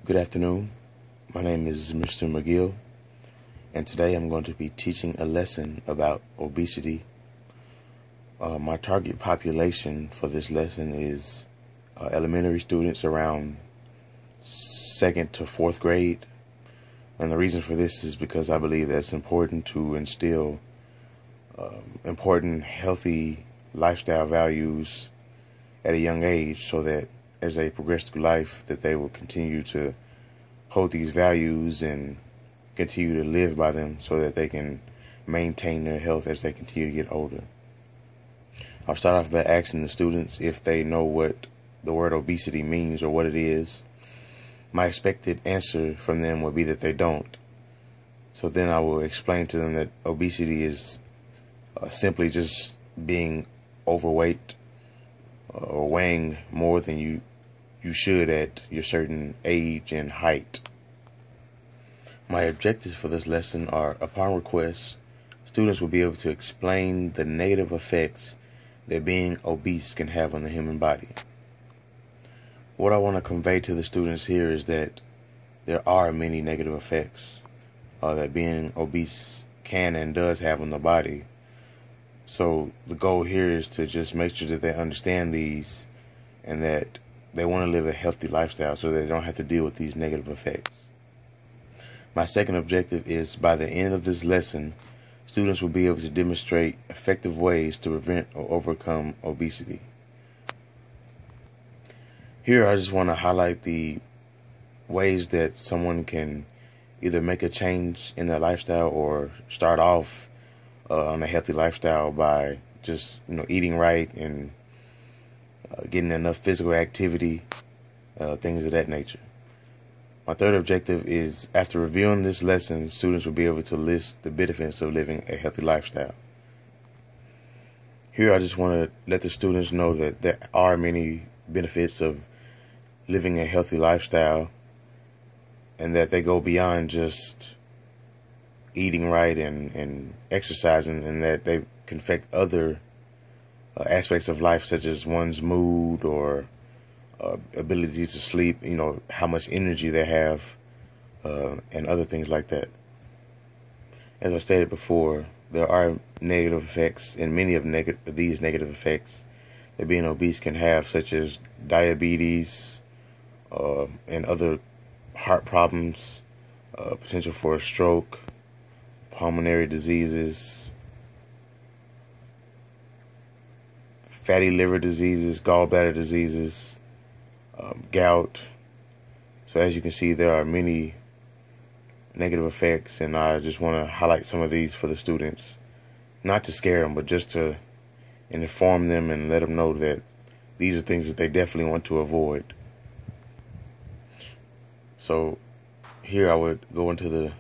Good afternoon. My name is Mr. McGill, and today I'm going to be teaching a lesson about obesity. My target population for this lesson is elementary students around 2nd to 4th grade. And the reason for this is because I believe that it's important to instill important, healthy lifestyle values at a young age so that as they progress through life that they will continue to hold these values and continue to live by them so that they can maintain their health as they continue to get older. I'll start off by asking the students if they know what the word obesity means or what it is. My expected answer from them would be that they don't. So then I will explain to them that obesity is simply just being overweight or weighing more than you should at your certain age and height. My objectives for this lesson are, upon request, students will be able to explain the negative effects that being obese can have on the human body. What I want to convey to the students here is that there are many negative effects that being obese can and does have on the body. So the goal here is to just make sure that they understand these and that they want to live a healthy lifestyle so they don't have to deal with these negative effects. My second objective is by the end of this lesson, students will be able to demonstrate effective ways to prevent or overcome obesity. Here I just want to highlight the ways that someone can either make a change in their lifestyle or start off on a healthy lifestyle by just eating right and getting enough physical activity, things of that nature. My third objective is, after reviewing this lesson, students will be able to list the benefits of living a healthy lifestyle. Here I just want to let the students know that there are many benefits of living a healthy lifestyle and that they go beyond just eating right and exercising, and that they can affect other aspects of life, such as one's mood or ability to sleep, how much energy they have, and other things like that. As I stated before, there are negative effects, and many of these negative effects that being obese can have, such as diabetes and other heart problems, potential for a stroke, pulmonary diseases, fatty liver diseases, gallbladder diseases, gout. So as you can see, there are many negative effects, and I just want to highlight some of these for the students, not to scare them, but just to inform them and let them know that these are things that they definitely want to avoid. So here I would go into the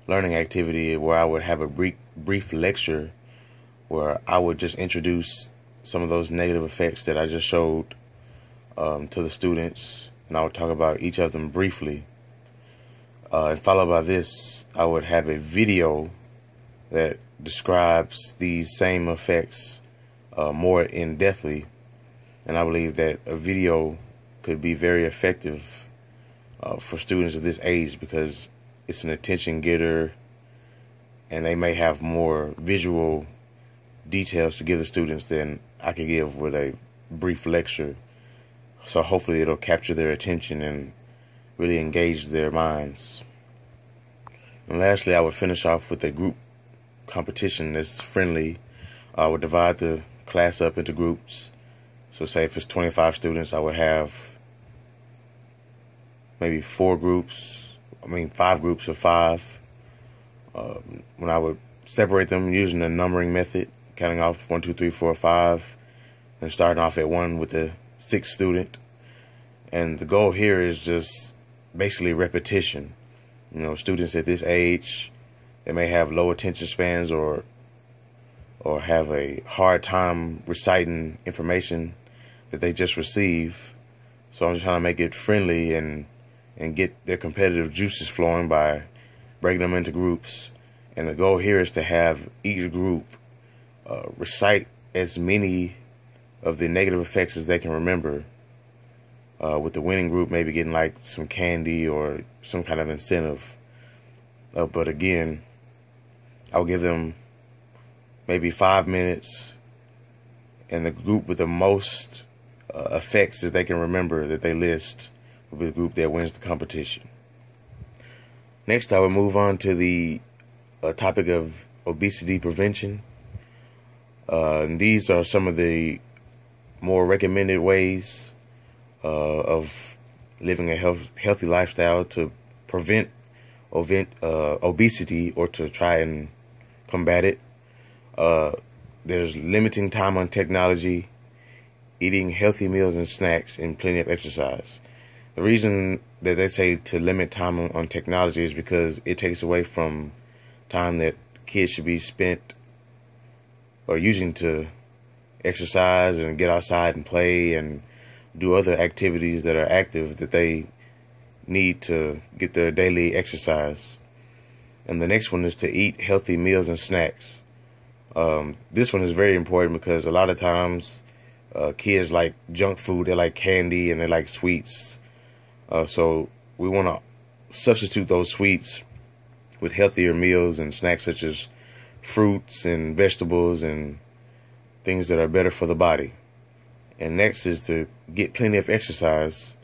learning activity where I would have a brief lecture where I would just introduce some of those negative effects that I just showed to the students, and I would talk about each of them briefly. And followed by this, I would have a video that describes these same effects more in-depthly, and I believe that a video could be very effective for students of this age because it's an attention getter and they may have more visual details to give the students than I could give with a brief lecture. So hopefully it'll capture their attention and really engage their minds. And lastly, I would finish off with a group competition that's friendly. I would divide the class up into groups. So say if it's 25 students, I would have maybe 5 groups of 5. When I would separate them using the numbering method, counting off 1, 2, 3, 4, 5, and starting off at 1 with the 6th student. And the goal here is just basically repetition. Students at this age, they may have low attention spans or have a hard time reciting information that they just received. So I'm just trying to make it friendly and get their competitive juices flowing by breaking them into groups. And the goal here is to have each group recite as many of the negative effects as they can remember with the winning group maybe getting like some candy or some kind of incentive. But again, I'll give them maybe 5 minutes, and the group with the most effects that they can remember that they list will be the group that wins the competition. Next, I will move on to the topic of obesity prevention. And these are some of the more recommended ways of living a healthy lifestyle to prevent obesity or to try and combat it. There's limiting time on technology, eating healthy meals and snacks, and plenty of exercise. The reason that they say to limit time on technology is because it takes away from time that kids should be spent or using to exercise and get outside and play and do other activities that are active that they need to get their daily exercise. And the next one is to eat healthy meals and snacks. This one is very important because a lot of times kids like junk food, they like candy and they like sweets. So we want to substitute those sweets with healthier meals and snacks such as fruits and vegetables and things that are better for the body. And next is to get plenty of exercise,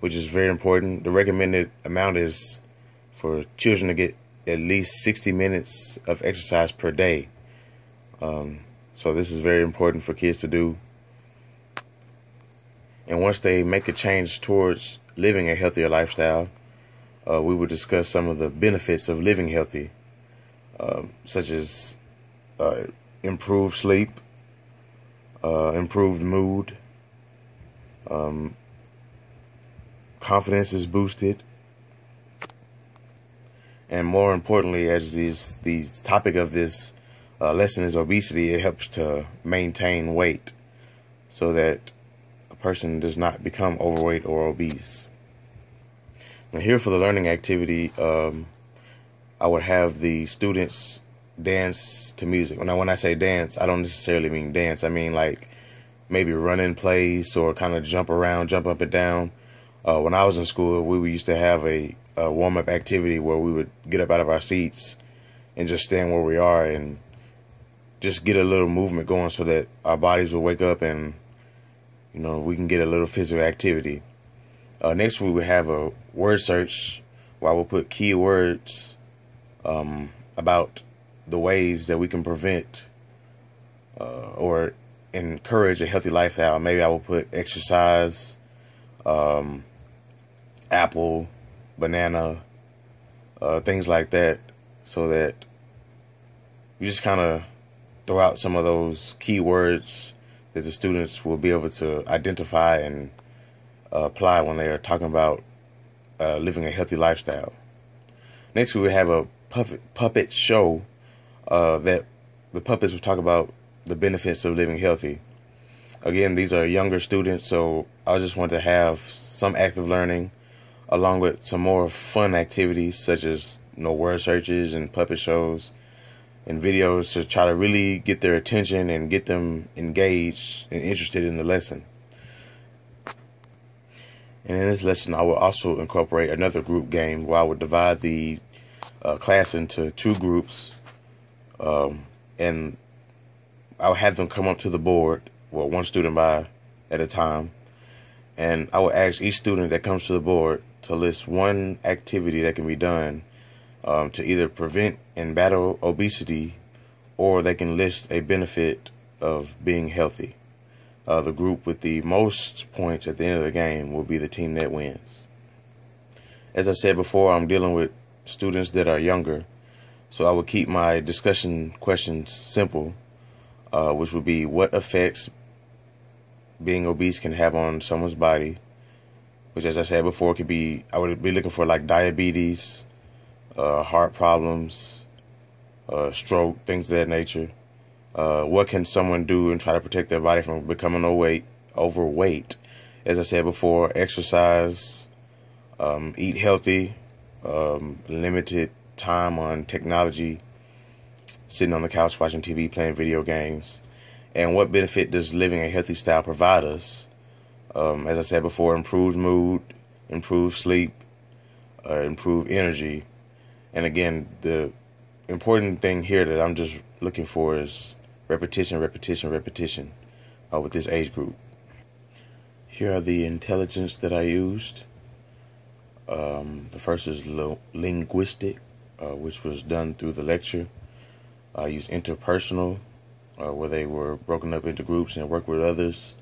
which is very important. The recommended amount is for children to get at least 60 minutes of exercise per day. So this is very important for kids to do. And once they make a change towards living a healthier lifestyle, we will discuss some of the benefits of living healthy, such as improved sleep, improved mood, confidence is boosted, and more importantly, as the topic of this lesson is obesity, it helps to maintain weight so that a person does not become overweight or obese. Now here for the learning activity, I would have the students dance to music. Now when I say dance, I don't necessarily mean dance. I mean like maybe run in place or kind of jump around, jump up and down. When I was in school, we used to have a warm-up activity where we would get up out of our seats and just stand where we are and just get a little movement going so that our bodies will wake up and, you know, we can get a little physical activity. Next, we would have a word search where I will put keywords about the ways that we can prevent or encourage a healthy lifestyle. Maybe I will put exercise, apple, banana, things like that, so that you just kind of throw out some of those keywords that the students will be able to identify and apply when they are talking about living a healthy lifestyle. Next, we will have a puppet show that the puppets will talk about the benefits of living healthy. Again, these are younger students, so I just want to have some active learning along with some more fun activities such as, you know, word searches and puppet shows and videos to try to really get their attention and get them engaged and interested in the lesson. And in this lesson, I will also incorporate another group game where I would divide the class into two groups, and I would have them come up to the board, well, one student at a time, and I would ask each student that comes to the board to list one activity that can be done to either prevent and battle obesity, or they can list a benefit of being healthy. The group with the most points at the end of the game will be the team that wins. As I said before, I'm dealing with students that are younger, so I will keep my discussion questions simple, which would be what effects being obese can have on someone's body, which, as I said before, could be, I would be looking for like diabetes, heart problems, stroke, things of that nature. What can someone do and try to protect their body from becoming overweight? As I said before, exercise, eat healthy, limited time on technology, sitting on the couch watching TV, playing video games. And what benefit does living a healthy style provide us? As I said before, improved mood, improved sleep, improved energy. And again, the important thing here that I'm just looking for is repetition, repetition, repetition with this age group. Here are the intelligence that I used. The first is linguistic, which was done through the lecture. I used interpersonal, where they were broken up into groups and worked with others.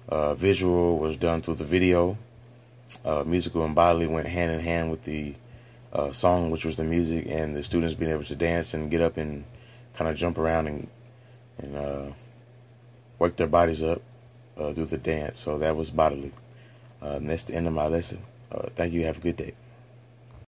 Visual was done through the video. Musical and bodily went hand in hand with the song, which was the music, and the students being able to dance and get up and kind of jump around and work their bodies up through the dance. So that was bodily. And that's the end of my lesson. Thank you. Have a good day.